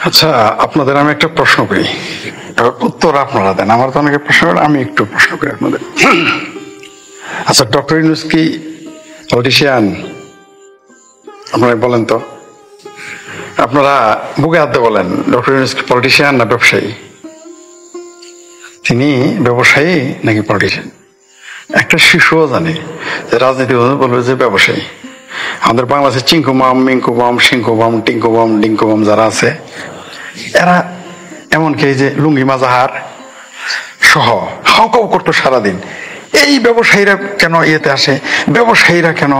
আচ্ছা, আপনাদের আমি একটা প্রশ্ন করি, উত্তর আপনারা দেন। আমার তো অনেকে প্রশ্ন করে, আমি একটু প্রশ্ন করি আপনাদের। আচ্ছা, ডক্টর ইউনূস কি পলিটিশিয়ান? আপনারা বলেন তো, আপনারা বুকে হাতে বলেন, ডক্টর ইউনূস কি পলিটিশিয়ান না ব্যবসায়ী? তিনি ব্যবসায়ী নাকি পলিটিশিয়ান? একটা শিশুও জানে যে রাজনীতি বলবে যে ব্যবসায়ী। আমাদের বাংলাদেশে চিঙ্কু বাম, মিঙ্কু বাম, সিঙ্কু বাম, টিঙ্কু বাম, ডিঙ্কু বাম যারা আছে, এরা এমনকি এই যে লুঙ্গি মাজাহার সহ হাউকাউ করতো সারাদিন। এই ব্যবসায়ীরা কেন ইয়েতে আসে, ব্যবসায়ীরা কেন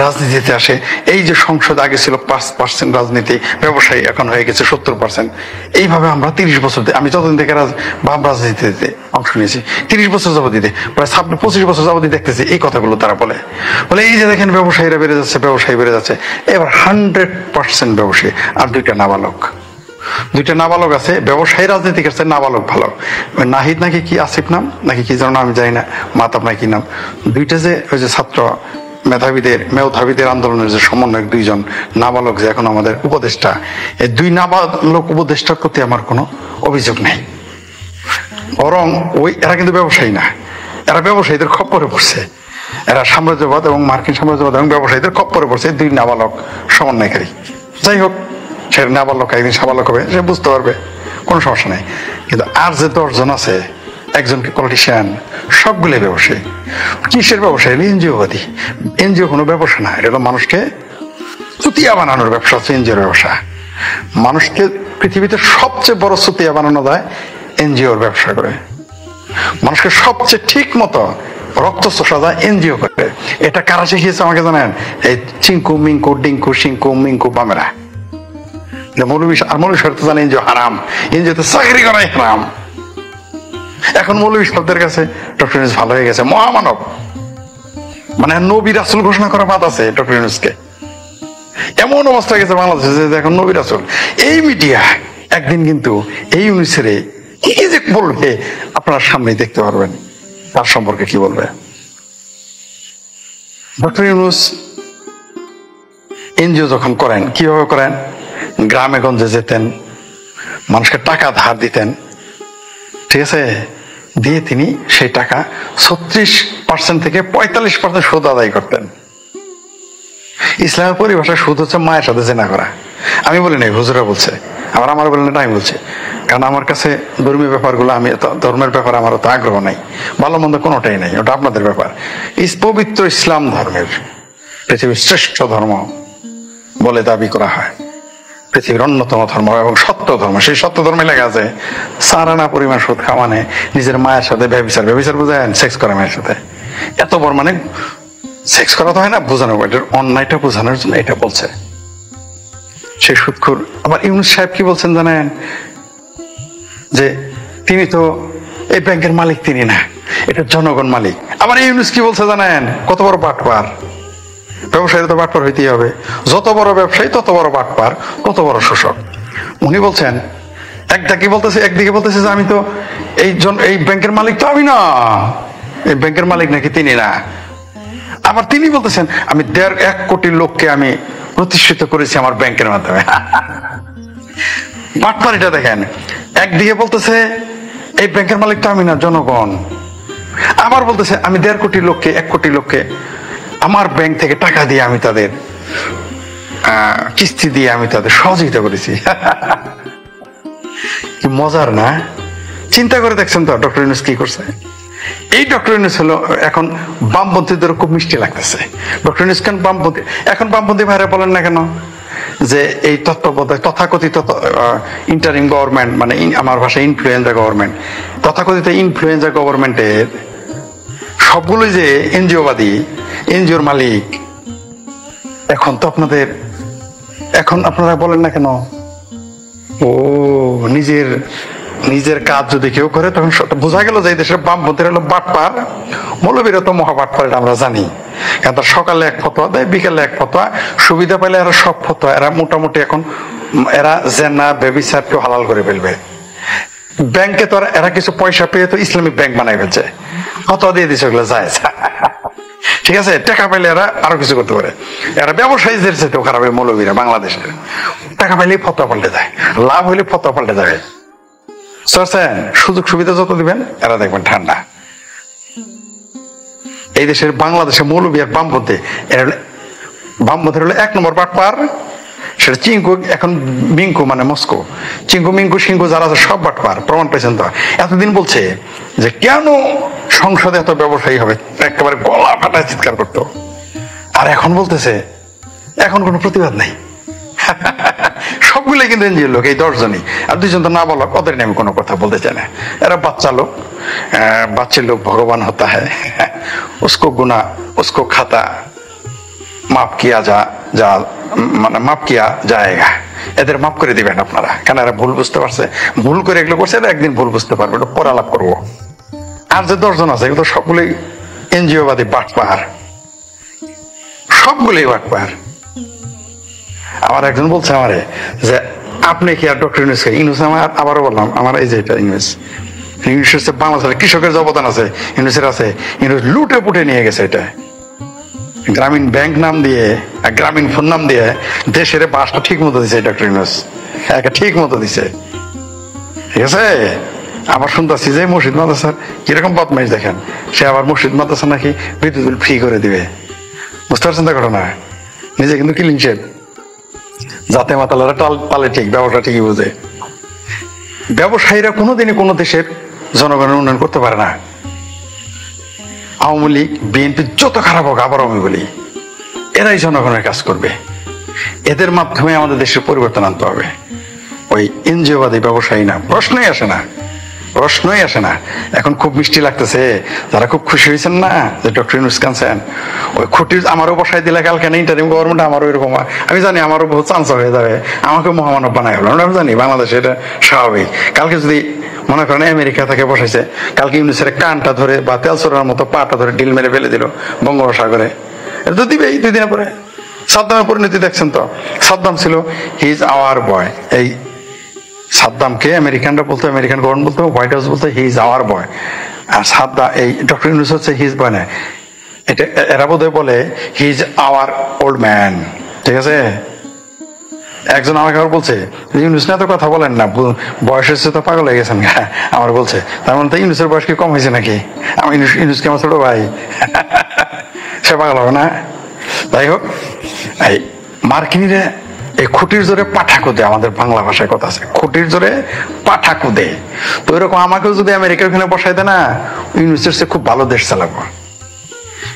রাজনীতিতে আসে? এই যে সংসদ আগে ছিল 5% রাজনীতি, ব্যবসায়ী এখন হয়ে গেছে 70%। এইভাবে আমরা 30 বছর, আমি যতদিন থেকে বাম রাজনীতিতে অংশ নিয়েছি, 30 বছর যাবতীয়, প্রায় 25 বছর যাবতীয় দেখতেছি এই কথাগুলো তারা বলে এই যে দেখেন ব্যবসায়ীরা বেড়ে যাচ্ছে, ব্যবসায়ী বেড়ে যাচ্ছে। এবার 100% ব্যবসায়ী, আর দুইটা নাবালক আছে। ব্যবসায়ী রাজনীতি করছে, নাবালক ভালো। নাহিদ নাকি কি, আসিফ নাম নাকি কি যেন, আমি জানি না, মাতাব নাকি নাম, দুইটা যে ওই যে ছাত্র মেধাবীদের আন্দোলনের যে সমন্বয়ক, দুইজন নাবালক যে এখন আমাদের উপদেষ্টা, এই দুই নাবালক উপদেষ্টার প্রতি আমার কোনো অভিযোগ নেই। বরং এরা কিন্তু ব্যবসায়ী না, এরা ব্যবসায়ীদের খপ্পরে পড়ছে। এরা সাম্রাজ্যবাদ এবং মার্কিন সাম্রাজ্যবাদ এবং ব্যবসায়ীদের খপ্পরে পড়ছে, দুই নাবালক সমন্বয়কারী। যাই হোক, সে নাবালক একদিন সাবালক হবে, সে বুঝতে পারবে, কোনো সমস্যা নেই। কিন্তু আর যে 10 জন আছে, একজনকে পলিটিশিয়ান, সবগুলো ব্যবসায়ী। কিসের ব্যবসায়ী? এনজিওবাদী। এনজিও কোনো ব্যবসা না, এটা হলো মানুষকে চুতিয়া বানানোর ব্যবসা হচ্ছে এনজিওর ব্যবসা। মানুষকে পৃথিবীতে সবচেয়ে বড় চুতিয়া বানানো যায় এনজিওর ব্যবসা করে। মানুষকে সবচেয়ে ঠিক মতো রক্ত চোষা যায় এনজিও করে। এটা কারা শিখিয়েছে আমাকে জানেন? এই চিঙ্কু মিঙ্কু ডিঙ্কু সিঙ্কু মিঙ্কু বামেরা। মৌলবী সাহেব তো জানেন এনজিও হারাম, এনজিওতে চাকরি করাই হারাম। এখন মৌলবী সাহেবদের কাছে ডক্টর ইউনূস ভালো হয়ে গেছে, মহামানব, মানে নবী রাসূল ঘোষণা করা বাদ আছে ডক্টর ইউনূসকে। এমন অবস্থা গেছে বাংলাদেশে যে এখন নবী রাসূল। এই মিডিয়া একদিন কিন্তু এই ইউনূসের কি যে বলবে আপনার সামনে দেখতে পারবেন, তার সম্পর্কে কি বলবে। ডক্টর ইউনূস এনজিও যখন করেন, কিভাবে করেন? গ্রামে গঞ্জে যেতেন, মানুষকে টাকা ধার দিতেন, ঠিক আছে, দিয়ে তিনি সেই টাকা 36% থেকে 45% সুদ আদায় করতেন। ইসলামের পরিভাষায় সুদ হচ্ছে মায়ের সাথে জেনা করা। আমি বলি নাই, হুজুরা বলছে, আমার বললেন না, আমি বলছি। কারণ আমার কাছে ধর্মীয় ব্যাপারগুলো, আমি ধর্মের ব্যাপারে আমার তো আগ্রহ নাই, ভালো মন্দ কোনোটাই নাই, ওটা আপনাদের ব্যাপার। পবিত্র ইসলাম ধর্মের, পৃথিবীর শ্রেষ্ঠ ধর্ম বলে দাবি করা হয়, পৃথিবীর অন্যতম ধর্ম এবং সত্য ধর্ম। সেই সত্য ধর্মে লেখা আছে সারানা পরিমাণ সুদ খাওয়া মানে নিজের মায়ের সাথে ব্যভিচার বোঝেন, সেক্স করা মায়ের সাথে। এত বড়, মানে সেক্স করা তো হয় না, বোঝানো, এটার অন্যায়টা বোঝানোর জন্য এটা বলছে সেই সুদখোর। আবার ইউনূস সাহেব কি বলছেন জানেন? যে তিনি তো এই ব্যাংকের মালিক তিনি না, এটা জনগণ মালিক। আবার ইউনূস কি বলছে জানেন? কত বড় বাটপার! ব্যবসায়ীরা তো বাটপার হইতেই হবে, যত বড় ব্যবসায়ী তত বড় বাটপার, তত বড় শোষক। উনি বলছেন, একদিকে বলতেছে যে আমি তো এই ব্যাংকের মালিক তো আমি না, এই ব্যাংকের মালিক নাকি তিনি না। আবার তিনি বলতেছেন আমি 1.5 কোটি লোককে আমি প্রতিষ্ঠিত করেছি আমার ব্যাংকের মাধ্যমে। বাটপারিটা দেখেন, একদিকে বলতেছে এই ব্যাংকের মালিক তো আমি না, জনগণ। আবার বলতেছে আমি 1.5 কোটি লোককে, 1 কোটি লোককে আমার ব্যাংক থেকে টাকা দিয়ে আমি তাদের কিস্তি দিয়ে আমি তাদের সহযোগিতা করেছি। কি মজার না? চিন্তা করে দেখছেন তো ডক্টর ইউনূস কি করছে? এই ডক্টর ইউনূস হলো এখন বামপন্থীদের খুব মিষ্টি লাগতেছে। ডক্টর ইউনূস কেন বামপন্থী? এখন বামপন্থী ভাইরা বলেন না কেন যে এই তত্ত্বাবধায়ক তথাকথিত ইন্টারিম গভর্নমেন্ট, মানে আমার ভাষায় ইনফ্লুয়েঞ্জা গভর্নমেন্ট, তথাকথিত ইনফ্লুয়েঞ্জা গভর্নমেন্টের সবগুলোই যে এনজিওবাদী, এনজিওর মালিক। এখন তো এখন আপনারা বলেন না কেন ও নিজের কাজ যদি কেউ করে তখন বোঝা গেল যে দেশের বামপন্থীরা হলো বাটপার, মৌলবীরা তো মহাবাটপার, এটা আমরা জানি। কারণ তার সকালে এক ফতোয়া দেয়, বিকালে এক ফতোয়া, সুবিধা পাইলে এরা সব ফতোয়া, এরা মোটামুটি এখন এরা জেনা ব্যভিচারকে হালাল করে ফেলবে। ব্যাংকে তো এরা কিছু পয়সা পেয়ে তো ইসলামিক ব্যাংক বানাই ফেলছে, ফতোয়া দিয়ে দিচ্ছে ওগুলো যায়। ঠিক আছে, টাকা পাইলে এরা আরো কিছু করতে পারে। এরা ব্যবসায়ীদের চাইতেও খারাপ, মৌলবীরা বাংলাদেশের টাকা পাইলেই ফতোয়া পাল্টে যায়, লাভ হইলে ফতোয়া পাল্টে যাবে। সুযোগ সুবিধা যত দিবেন এরা দেখবেন ঠান্ডা। এই দেশের বাংলাদেশের মৌলবী আর বামপন্থী, বামপন্থী হলো 1 নম্বর বাটপার, সেটা চিঙ্কু, এখন মিঙ্কু মানে মস্কো, চিঙ্কু মিঙ্কু সিঙ্কু যারা আছে সব বাটপার, প্রমাণ পেয়েছেন তো। এতদিন বলছে যে কেন সংসদে এত ব্যবসায়ী হবে, একেবারে গলা ফাটায় চিৎকার করতো, আর এখন বলতেছে এখন কোনো প্রতিবাদ নাই। সবগুলোই কিন্তু এনজিওর লোক, এই 10 জনই, আর 2 জন তো না বলো, ওদের নিয়ে আমি কোনো কথা বলতে চাই না। এরা বাচ্চা লোক, বাচ্চা লোক ভগবান হতা হ্যায়, উসকো গুনা উসকো খাতা মাফ কিয়া যা মানে মাফ কিয়া যায়গা, এদের মাফ করে দিবেন আপনারা, কেন এরা ভুল বুঝতে পারছে, ভুল করে এগুলো করছে, এরা একদিন ভুল বুঝতে পারবে, এটা পরে আলাপ করবো। আর যে 10 জন আছে এগুলো সবগুলোই এনজিওবাদী বাটপার, সবগুলোই বাটপার। আমার একজন বলছে আমারে যে আপনি কি আর ডক্টর ইউনূস, ইউনূস আমার, আবারও বললাম আমার এই যে এটা ইউনূস, ইউনূসের বাংলাদেশের কৃষকের যে অবদান আছে ইউনূসের আছে, ইউনূস লুটে পুটে নিয়ে গেছে। এটা গ্রামীণ ব্যাংক নাম দিয়ে, গ্রামীণ ফোন নাম দিয়ে দেশের বাসটা ঠিক মতো দিছে ডক্টর ইউনূস, ঠিক মতো দিছে, ঠিক আছে। আবার শুনতেছি যে মসজিদ মাদ্রাসার কিরকম বদমাইশ দেখেন, সে আবার মসজিদ মাদ্রাসা নাকি বিদ্যুৎ বিল ফ্রি করে দিবে। বুঝতে পারছেন তো ঘটনা, নিজে কিন্তু ক্লিন শেভ, যাতে মাতালারা তালে ঠিক, ব্যবসা ঠিকই বুঝে। ব্যবসায়ীরা কোনোদিনই কোনো দেশের জনগণের উন্নয়ন করতে পারে না। আওয়ামী লীগ বিএনপি যত খারাপ হোক, আবার আমি বলি এরাই জনগণের কাজ করবে, এদের মাধ্যমে আমাদের দেশের পরিবর্তন আনতে হবে। ওই এনজিওবাদী ব্যবসায়ী না, প্রশ্নই আসে না, প্রশ্নই আসে না। এখন খুব মিষ্টি লাগতেছে, যারা খুব খুশি হয়েছেন না যে ডক্টর ইউনূস কানছেন, ওই খুঁটি আমারও বসাই দিলে কালকে ইন্টারিম গভর্নমেন্ট, আমারও এরকম, আমি জানি আমারও বহুত চান্স হয়ে যাবে, আমাকে মহামানব বানাই হলো, আমি জানি বাংলাদেশে এটা স্বাভাবিক। কালকে যদি মনে করেন আমেরিকা থেকে বসাইছে, কালকে ইউনূসের কানটা ধরে বা তেলচোরার মতো পাটা ধরে ডিল মেরে ফেলে দিল বঙ্গোপসাগরে, এটা তো দিবেই 2 দিনের পরে। সাদ্দামের পরিণতি দেখছেন তো, সাদ্দাম ছিল হি ইজ আওয়ার বয়, এই সাদ্দামকে আমেরিকানরা বলতো, আমেরিকান গভর্নমেন্ট বলতো, হোয়াইট হাউস বলতো হি ইজ আওয়ার বয়, আর সাদ্দাম এই ডক্টর ইউনূস হচ্ছে হি ইজ বয় না, এটা এরা বোধহয় বলে he is our old man, ঠিক আছে। একজন আমাকে আবার বলছে ইউনূস না তো কথা বলেন না, বয়স হচ্ছে তো পাগল হয়ে গেছেন, আমার বলছে, তার মানে তো ইউনূসের বয়স কি কম হয়েছে নাকি, আমি ইউনূসকে আমার ছোট ভাই, সে পাগল হবে না। যাই হোক, এই মার্কিনিরা এই খুঁটির জোরে পাঠা কুদে, আমাদের বাংলা ভাষায় কথা আছে, খুঁটির জোরে পাঠা কুদে। তো এরকম আমাকেও যদি আমেরিকার ওখানে বসাই দেয় না, ইউনূসের চেয়ে খুব ভালো দেশ চালাবো,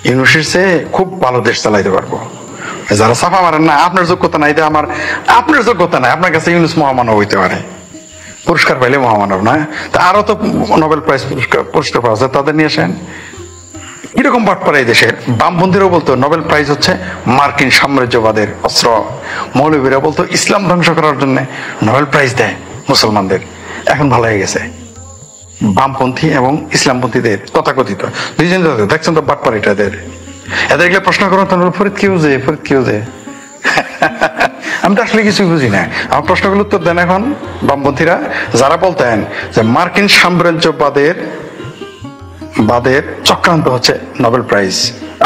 ইউনূসের চেয়ে খুব ভালো দেশ চালাইতে পারবো। যারা সাফা মারেন না, আপনার যোগ্যতা নাই, আপনার যোগ্যতা নাই, আপনার কাছে ইউনূস মহামানব হইতে পারে, পুরস্কার পাইলে মহামানব না, তা আরো তো নোবেল প্রাইজ পুরস্কার পাওয়া যায়, তাদের নিয়ে আসেন। এরকম বাটপাড়া এই দেশের। বামপন্থীরাও বলতো নোবেল প্রাইজ হচ্ছে মার্কিন সাম্রাজ্যবাদের অস্ত্র, মৌলবীরা বলতো ইসলাম ধ্বংস করার জন্য নোবেল প্রাইজ দেয় মুসলমানদের। এখন ভালো হয়ে গেছে, বামপন্থী এবং ইসলামপন্থীদের তথাকথিত 2 জন দেখছেন তো বাটপাড়া এদের, এদেরকে প্রশ্ন করো তো ফরিদ কি বুঝে, ফরিদ কি বুঝে, আমি তো আসলে কিছুই বুঝি না। আমার প্রশ্নগুলো উত্তর দেন এখন বামপন্থীরা, যারা বলতেন যে মার্কিন সাম্রাজ্যবাদের চক্রান্ত হচ্ছে নোবেল প্রাইজ,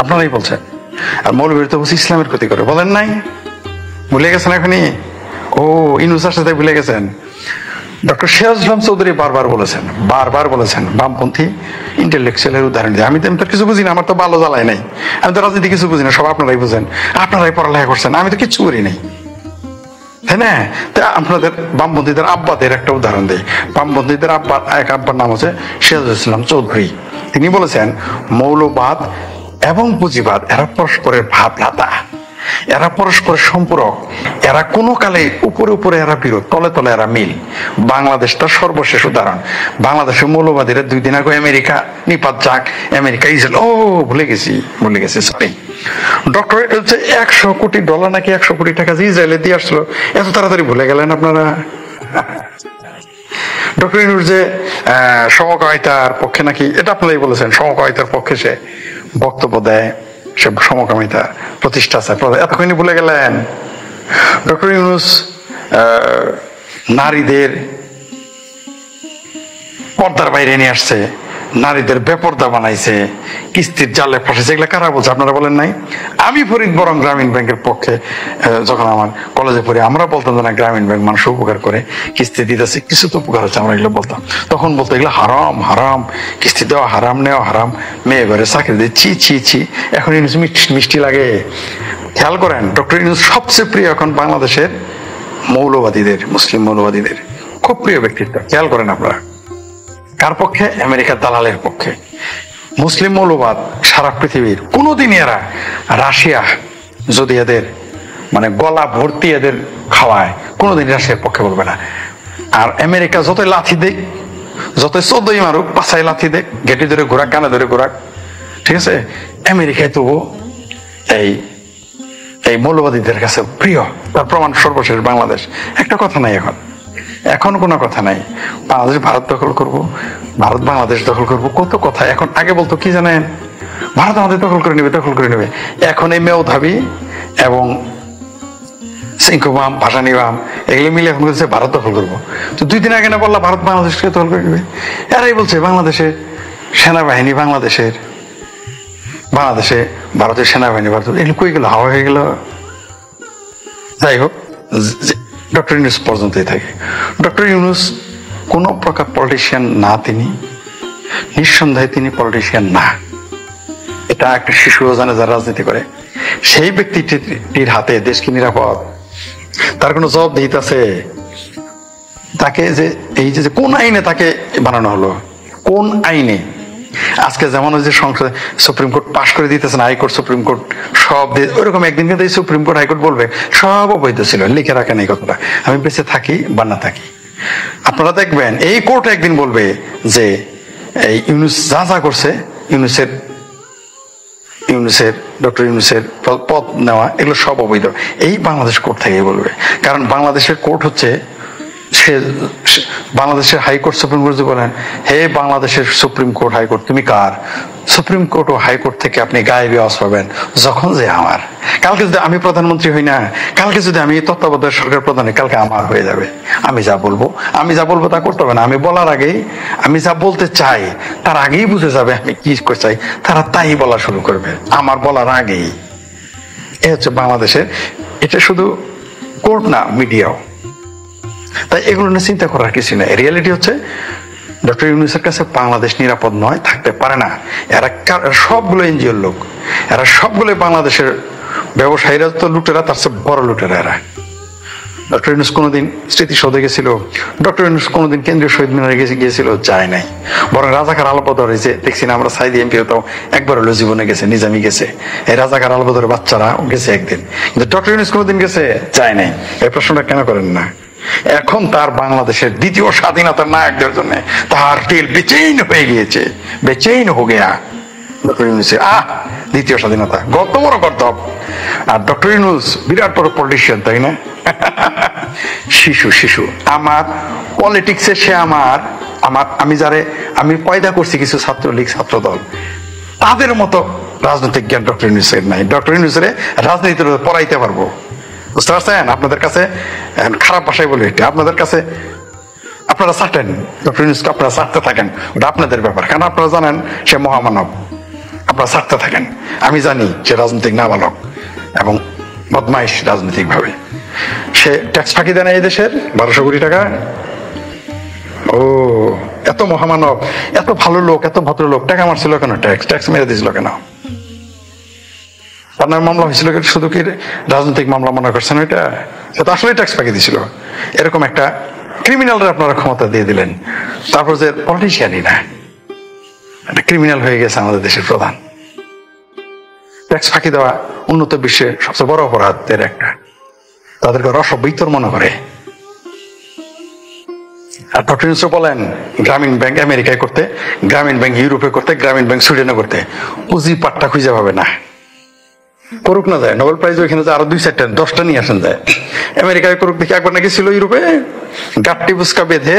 আপনারাই বলছেন। আর মৌলবীর তো বলছে ইসলামের ক্ষতি করে, বলেন নাই, ভুলে গেছেন এখনই, ও ইউনূসের সাথে ভুলে গেছেন। ডক্টর সিরাজুল চৌধুরী বারবার বলেছেন বামপন্থী ইন্টেলেকচুয়ালের উদাহরণ দিয়ে। আমি তো কিছু বুঝি না, আমার তো ভালো জ্বালায় নাই, আমি তো রাজনীতি কিছু বুঝি না, সব আপনারাই বুঝেন, আপনারাই পড়ালেখা করছেন, আমি তো কিচ্ছু করি নাই, তাই না। তা আপনাদের বামপন্থীদের আব্বাদের একটা উদাহরণ দিই। বামপন্থীদের এক আব্বার নাম হচ্ছে সিরাজুল চৌধুরী। তিনি বলেছেন মৌলবাদ এবং পুঁজিবাদ এরা পরস্পরের ভাব লাতা, এরা পরস্পরের সম্পূরক, এরা কোনো কালে উপরে উপরে এরা বিরোধ, তলে তলে এরা মিল। বাংলাদেশটা সর্বশেষ উদাহরণ। বাংলাদেশের মৌলবাদীরা 2 দিন আগে আমেরিকা নিপাত যাক, আমেরিকা ইসরায়েল, ভুলে গেছি সরি, ডক্টরেট হচ্ছে $100 কোটি নাকি 100 কোটি টাকা যে ইসরায়েলে দিয়ে আসলো, এত তাড়াতাড়ি ভুলে গেলেন আপনারা। ডক্টর ইউনূস যে সমকামিতার পক্ষে নাকি, এটা আপনারাই বলেছেন, সমকামিতার পক্ষে সে বক্তব্য দেয়, সে সমকামিতা প্রতিষ্ঠা চায়, এতক্ষণই ভুলে গেলেন। ডক্টর ইউনূস নারীদের পর্দার বাইরে নিয়ে আসছে, নারীদের বেপরদা বানাইছে, কিস্তির জালে ফাঁসেছে, এগুলো কারা বলছে আপনারা বলেন নাই? আমি ফরিদ বরং গ্রামীণ ব্যাংকের পক্ষে যখন আমার কলেজে পড়ি আমরা বলতাম যে না গ্রামীণ ব্যাংক মানুষ উপকার করে, কিস্তি দিতেছে, কিছু তো উপকার হচ্ছে, আমরা এগুলো বলতাম। তখন বলতো এগুলো হারাম হারাম, কিস্তি দেওয়া হারাম, নেওয়া হারাম, মেয়ে ঘরে চাকরি দিয়ে ছি ছি ছি। এখন ইউনুস মিষ্টি লাগে। খেয়াল করেন ডক্টর ইউনুস সবচেয়ে প্রিয় এখন বাংলাদেশের মৌলবাদীদের, মুসলিম মৌলবাদীদের খুব প্রিয় ব্যক্তিত্ব। খেয়াল করেন আপনারা কার পক্ষে? আমেরিকার দালালের পক্ষে। মুসলিম মৌলবাদ সারা পৃথিবীর কোনোদিন এরা, রাশিয়া যদি এদের মানে গলা ভর্তি এদের খাওয়ায়, কোনোদিন রাশিয়ার পক্ষে বলবে না। আর আমেরিকা যতই লাথি দেখ, যতই 14 মারুক, পাছায় লাথি দেখ, গেটি ধরে ঘোরাক, কানে ধরে ঘোরাক, ঠিক আছে, আমেরিকায় তবু এই এই মৌলবাদীদের কাছে প্রিয়। তার প্রমাণ সর্বশেষ বাংলাদেশ। একটা কথা নাই এখন কোনো কথা নাই, বাংলাদেশ ভারত দখল করব, ভারত বাংলাদেশ দখল করব, কত কথা এখন। আগে বলতো কি জানেন, ভারত আমাদের দখল করে নেবে, দখল করে নেবে। এখন এই মেউধাবি এবং সিংকুবাম, ভাসানিবাম এগুলো মিলে এখন বলছে ভারত দখল করবো। তো 2 দিন আগে না বললা ভারত বাংলাদেশকে দখল করে নেবে। এরাই বলছে বাংলাদেশে সেনাবাহিনী, বাংলাদেশে ভারতের সেনাবাহিনী, ভারত এগুলো কই গেল, হাওয়া হয়ে গেল। যাই হোক, ডক্টর ইউনুস পর্যন্তই থাকে। ডক্টর ইউনুস কোনো প্রকার পলিটিশিয়ান না, তিনি নিঃসন্দেহে তিনি পলিটিশিয়ান না। এটা একটা শিশুও জানে যারা রাজনীতি করে। সেই ব্যক্তিটির হাতে দেশ কি নিরাপদ? তার কোনো জবাবদিহিতা আছে? তাকে যে এই যে কোন আইনে তাকে বানানো হলো, কোন আইনে? আজকে যেমন ওই যে সংসদে সুপ্রিম কোর্ট পাশ করে দিতেছেন, হাইকোর্ট সুপ্রিম কোর্ট সব ওইরকম একদিন কিন্তু সুপ্রিম কোর্ট হাইকোর্ট বলবে সব অবৈধ ছিল, লিখে রাখেন এই কথাটা, আমি বেঁচে থাকি বা না থাকি। আপনারা দেখবেন এই কোর্ট একদিন বলবে যে এই ইউনুস যা যা করছে, ডক্টর ইউনুসের পদ নেওয়া এগুলো সব অবৈধ, এই বাংলাদেশ কোর্ট থেকে বলবে। কারণ বাংলাদেশের কোর্ট হচ্ছে, বাংলাদেশের হাইকোর্ট সুপ্রিম কোর্ট বলেন, হে বাংলাদেশের সুপ্রিম কোর্ট হাইকোর্ট তুমি কার? সুপ্রিম কোর্ট ও হাইকোর্ট থেকে আপনি গায়েবী আওয়াজ পাবেন যখন যে আমার। কালকে যদি আমি প্রধানমন্ত্রী হই না, কালকে যদি আমি তত্ত্বাবধায়ক সরকার প্রধান হই, কালকে আমার হয়ে যাবে। আমি যা বলবো তা করতে হবে না। আমি বলার আগেই, আমি যা বলতে চাই তার আগেই বুঝে যাবে আমি কি করতে চাই, তারা তাই বলা শুরু করবে আমার বলার আগেই। এ হচ্ছে বাংলাদেশের, এটা শুধু কোর্ট না, মিডিয়াও। তাই এগুলো নিয়ে চিন্তা করার কিছু নেই। রিয়েলিটি হচ্ছে ডক্টর ইউনুসের কাছে বাংলাদেশ নিরাপদ নয়, থাকতে পারে না। এরা সবগুলো এনজিওর লোক, এরা সবগুলো বাংলাদেশের ব্যবসায়ীরা তো লুটেরা, তার চেয়ে বড় লুটেরা এরা। ডক্টর ইউনুস কোনোদিন স্মৃতিসৌধে গেছিল? ডক্টর ইউনুস কোনোদিন কেন্দ্রীয় শহীদ মিনারে গিয়েছিল? যায় নাই। বরং রাজাকার আলবদরে যে দেখছি না আমরা, সাইদি এমপি তো একবার হলো জীবনে গেছে, নিজামি গেছে, এই রাজাকার আলবদরের বাচ্চারা গেছে একদিন, কিন্তু ডক্টর ইউনুস কোনোদিন গেছে? যায় নাই। এই প্রশ্নটা কেন করেন না? এখন তার বাংলাদেশের দ্বিতীয় স্বাধীনতার নায়কদের জন্য তার দিল বেচেইন হয়ে গিয়েছে, বেচেইন হো গেয়া ডক্টর ইউনুসের। দ্বিতীয় স্বাধীনতা কত বড় কর্তব্য। আর ডক্টর ইউনুস বিরাট বড় পলিটিশিয়ান, তাই না? শিশু আমার পলিটিক্সে সে আমি পয়দা করছি কিছু ছাত্রলীগ, ছাত্রদল, তাদের মতো রাজনৈতিক জ্ঞান ডক্টর ইউনুসের নাই। ডক্টর ইউনুসের রাজনীতির পড়াইতে পারবো, বুঝতে পারছেন? আপনাদের কাছে খারাপ ভাষায় বলি, এটা আপনাদের কাছে আপনারা চাটেন, ডক্টর ইউনুসকে আপনারা চাটতে থাকেন, ওটা আপনাদের ব্যাপার। কারণ আপনারা জানেন সে মহামানব, আপনারা চাটতে থাকেন। আমি জানি সে রাজনৈতিক নাবালক এবং বদমাইশ রাজনৈতিক ভাবে। সে ট্যাক্স ফাঁকি দেয় না এই দেশের 1200 কোটি টাকা। ও এত মহামানব, এত ভালো লোক, এত ভদ্রলোক, টাকা মারছিল কেন? ট্যাক্স মেরে দিয়েছিল কেন? আপনার মামলা হয়েছিল শুধু কি রাজনৈতিক মামলা মনে করছেন? ওইটা সে তো আসলে ট্যাক্স ফাঁকি দিয়েছিল। এরকম একটা ক্রিমিনালরা আপনারা ক্ষমতা দিয়ে দিলেন, তারপর যে পলিটিশিয়ানই না, একটা ক্রিমিনাল হয়ে গেছে আমাদের দেশের প্রধান। ট্যাক্স ফাঁকি দেওয়া উন্নত বিশ্বের সবচেয়ে বড় অপরাধের একটা, তাদেরকে রসবৈতর মনে করে। আর ডক্টর ইউনুস বলেন গ্রামীণ ব্যাংক আমেরিকায় করতে, গ্রামীণ ব্যাংক ইউরোপে করতে, গ্রামীণ ব্যাংক সুইডেনে করতে। পুঁজি পাট্টা খুঁজে পাবে না, করুক না যায়। নোবেল প্রাইজ ওইখানে আরো 2-4টা 10টা নিয়ে আসেন যায়। আমেরিকায় করুক দেখি। একবার নাকি ছিল ইউরোপে, গাট্টি বুসকা বেঁধে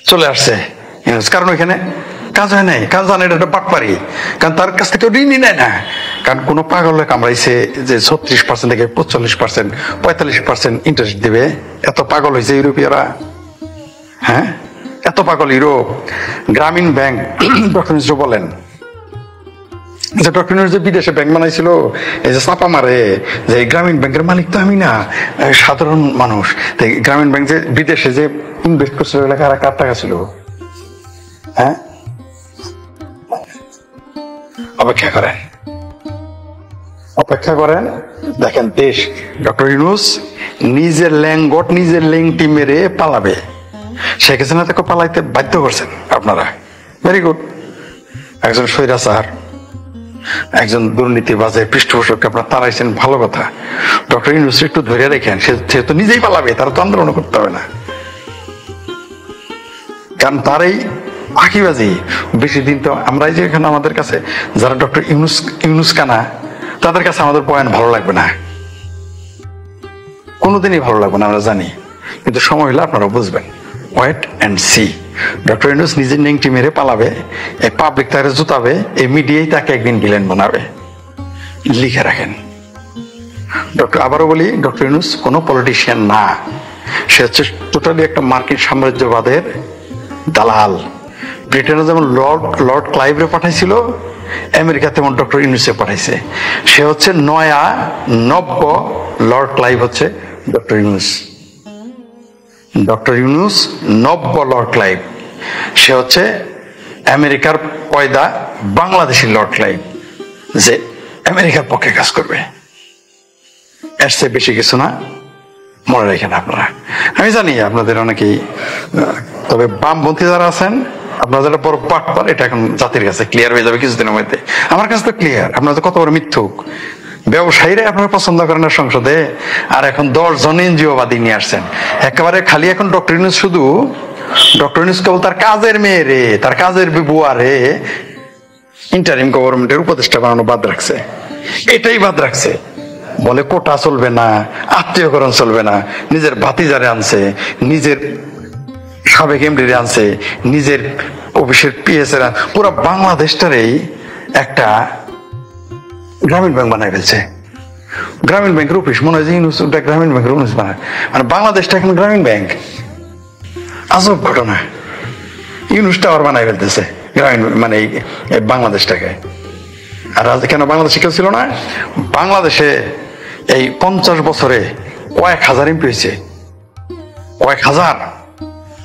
চলে আসছে, কারণ ওইখানে কাজ হয় নাই। কাজ জানে এটা বাটপারি, কারণ তার কাছ থেকে ঋণই নেয় না। কারণ কোন পাগলে কামড়াইছে যে 36% থেকে 45%, 45% ইন্টারেস্ট দিবে। এত পাগল হয়েছে ইউরোপীয়রা, হ্যাঁ, এত পাগল ইউরোপ। গ্রামীণ ব্যাংক ডক্টর ইউনূস বলেন যে ডক্টর ইউনূস যে বিদেশে ব্যাংক বানাইছিল, এই যে চাপা মারে যে গ্রামীণ ব্যাংকের মালিক তো আমি না, সাধারণ মানুষ। গ্রামীণ ব্যাংক যে বিদেশে যে ইনভেস্ট করছিল কার টাকা ছিল? হ্যাঁ, অপেক্ষা করেন, অপেক্ষা করেন, দেখেন দেশ ডক্টর ইউনূস নিজের ল্যাঙ্গট নিজের লেংটি মেরে পালাবে। শেখ হাসিনা তাকে পালাইতে বাধ্য করছেন আপনারা। Very good. একজন স্বৈরাচার, একজন দুর্নীতিবাজের পৃষ্ঠপোষককে আপনারা তাড়াইছেন, ভালো কথা। ডক্টর ইউনূস একটু ধরে রেখেন, সে তো নিজেই পালাবে, তারা তো আন্দোলন করতে হবে না। কারণ তার এই ফাঁকিবাজি বেশি দিন তো, আমরা এই যে এখানে আমাদের কাছে যারা ডক্টর ইউনূস কানা, তাদের কাছে আমাদের বয়ান ভালো লাগবে না, কোনোদিনই ভালো লাগবে না, আমরা জানি। কিন্তু সময় হলে আপনারা বুঝবেন। Wait and see. Doctor Yunus নিজের নেংটি মেরে পালাবে, এই পাবলিক তাকে জুতাবে, এই মিডিয়াই তাকে একদিন ভিলেন বানাবে। লিখে রাখেন। আবারও বলি, ডক্টর ইউনূস কোনো পলিটিশিয়ান না, সে হচ্ছে টোটালি একটা মার্কিন সাম্রাজ্যবাদের দালাল। ব্রিটেনে যেমন লর্ড ক্লাইভরে পাঠাইছিল, আমেরিকা তেমন ডক্টর ইউনূসে পাঠাইছে। সে হচ্ছে নব্য লর্ড ক্লাইভ হচ্ছে ডক্টর ইউনূস। ডক্টর ইউনূস নব্য লর্ড ক্লাইভ, সে হচ্ছে আমেরিকার পয়দা বাংলাদেশি লর্ড ক্লাইভ, যে আমেরিকার পক্ষে কাজ করবে। এর চেয়ে বেশি কিছু না, মনে রাখেন আপনারা। আমি জানি আপনাদের অনেকেই, তবে বামপন্থী যারা আছেন, আপনারা যারা বড় পাটপার, এটা এখন জাতির কাছে ক্লিয়ার হয়ে যাবে কিছুদিনের মধ্যে। আমার কাছে তো ক্লিয়ার, আপনারা তো কত বড় মিথ্যুক। ব্যবসায়ীরা আপনারা পছন্দ করেন না সংসদে, আর এখন 10 জন এনজিও বাদী নিয়ে আসছেন একেবারে খালি। এখন ডক্টর ইউনূস শুধু, ডক্টর ইউনূস কেবল তার কাজের মেয়ে রে, তার কাজের বুয়া রে ইন্টারিম গভর্নমেন্টের উপদেষ্টা বানানো বাদ রাখছে। এটাই বাদ রাখছে। বলে কোটা চলবে না, আত্মীয়করণ চলবে না। নিজের ভাতিজারে আনছে, নিজের সাবেক এমডি আনছে, নিজের অফিসের পিএস এর, পুরো বাংলাদেশটারই একটা গ্রামীণ ব্যাংক বানায় ফেলছে। গ্রামীণ ব্যাংকের অফিস মনে হয় যে ইউনূস গ্রামীণ ব্যাংকের অফিস বানায়, মানে বাংলাদেশটা এখন গ্রামীণ ব্যাংক। আজব ঘটনা। ইউনূস টাওয়ার বানায় ফেলতেছে গ্রামীণ, মানে বাংলাদেশটাকে। আর কেন বাংলাদেশে কেউ ছিল না? বাংলাদেশে এই 50 বছরে কয়েক হাজার এমপি হয়েছে, কয়েক হাজার।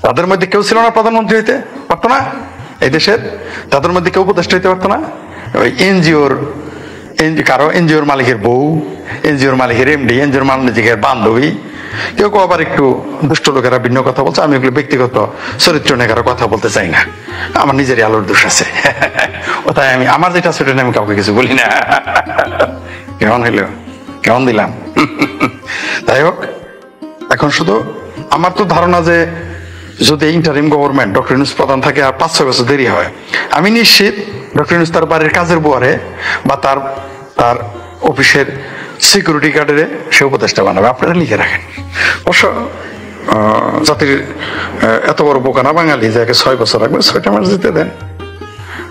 তাদের মধ্যে কেউ ছিল না প্রধানমন্ত্রী হইতে পারতো না এই দেশের, তাদের মধ্যে কেউ উপদেষ্টা হইতে পারতো না। ওই কারো এনজিওর মালিকের বউ, এনজিওর মালিকের এমডি, এনজিওর মালিকের বান্ধবী, কেউ কেউ আবার একটু দুষ্ট লোকেরা ভিন্ন কথা বলছে। আমি এগুলো ব্যক্তিগত চরিত্র নিয়ে কারো কথা বলতে চাই না, আমার নিজেরই আলোর দোষ আছে। ও তাই আমি আমার যেটা সেটা আমি কাউকে কিছু বলি না। কেমন হইল, কেমন দিলাম? যাই হোক, এখন শুধু আমার তো ধারণা যে যদি ইন্টারিম গভর্নমেন্ট ডক্টর ইউনূস প্রধান থাকে আর 5-6 বছর দেরি হয়, আমি নিশ্চিত ডক্টর ইউনূস তার বাড়ির কাজের বুয়ারে বা তার অফিসের সিকিউরিটি গার্ডের সে উপদেষ্টা বানাবে। আপনারা লিখে রাখেন। অবশ্য জাতির এত বড় বোকা না বাঙালি যে 6 বছর রাখবে, 6টা মাস দিতে দেন।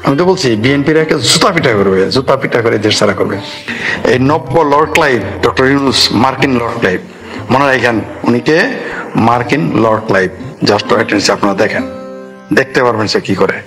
আমি তো বলছি বিএনপির একে জুতা পিটা করবে, জুতা পিটা করে দেশ ছাড়া করবে। এই নব্য লর্ড ক্লাইভ, ডক্টর ইউনূস মার্কিন লর্ড ক্লাইভ, মনে রাখেন উনিকে মার্কিন লর্ড ক্লাইভ। জাস্ট আপনারা দেখেন, দেখতে পারবেন সে কি করে।